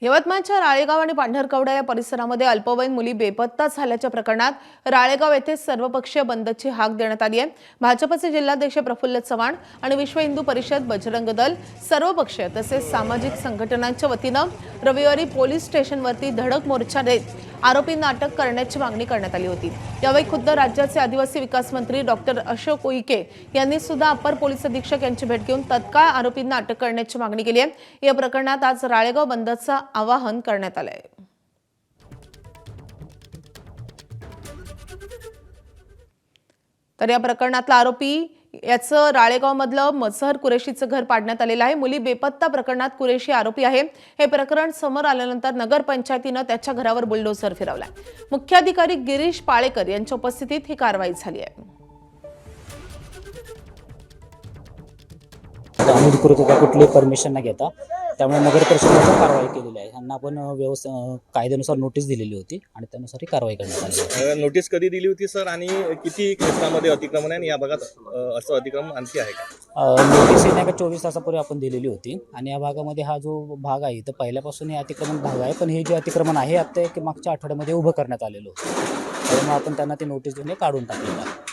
यवतमाळच्या राळेगाव आणि पांढरकवडा या परिसरामध्ये अल्पवयीन मुली बेपत्ता झाल्याच्या प्रकरणात राळेगाव येथे सर्वपक्षीय बंदची हाक देण्यात आली आहे। भाजपचे जिल्हाध्यक्ष प्रफुल्ल चव्हाण आणि विश्व हिंदू परिषद, बजरंग दल, सर्वपक्षीय तसेच सामाजिक संघटनांच्या वतीने रविवारी पोलीस स्टेशनवरती धडक मोर्चा देत आरोपींना अटक करण्याची मागणी करण्यात आली होती। यावेळी खुद्द राज्याचे आदिवासी विकास मंत्री डॉक्टर अशोक उईके यांनी सुद्धा अप्पर पोलीस अधीक्षक यांची भेट घेऊन तत्काळ आरोपींना अटक करण्याची मागणी केली आहे। या प्रकरणात आज राळेगाव बंदचा आवाहन करण्यात आले आहे। तर या प्रकरणातला आरोपी याचं राळेगाव मधलं मजहर कुरेशीचं घर पाडण्यात आलेलं आहे। मुली बेपत्ता प्रकरणात कुरेशी आरोपी आहे। हे प्रकरण समोर आल्यानंतर नगर पंचायतीने त्याच्या घरावर बुलडोझर फिरवलाय। मुख्याधिकारी गिरीश पाळेकर यांच्या उपस्थितीत ही कारवाई झाली आहे। अनधिकृत कुठली परमिशन न घेता त्यामुळे नगर परिषदेने कारवाई केलेली आहे। यांना आपण कायद्यानुसार नोटीस दिलेली होती आणि त्यानुसार ही कारवाई करण्यात आली आहे। नोटीस कधी दिली होती सर आणि किती क्षेत्रामध्ये अतिक्रमण आहे आणि या भागात असं अतिक्रमण आणखी आहे का? नोटीस येण्या 24 तासापूर्वी आपण दिलेली होती आणि या भागामध्ये हा जो भाग आहे तर पहिल्यापासून हे अतिक्रमण भाग आहे, पण हे जे अतिक्रमण आहे आता मागच्या आठवड्यामध्ये उभं करण्यात आलेलं होतं, त्यामुळे आपण त्यांना ती नोटीस देऊन काढून टाकलेलं आहे।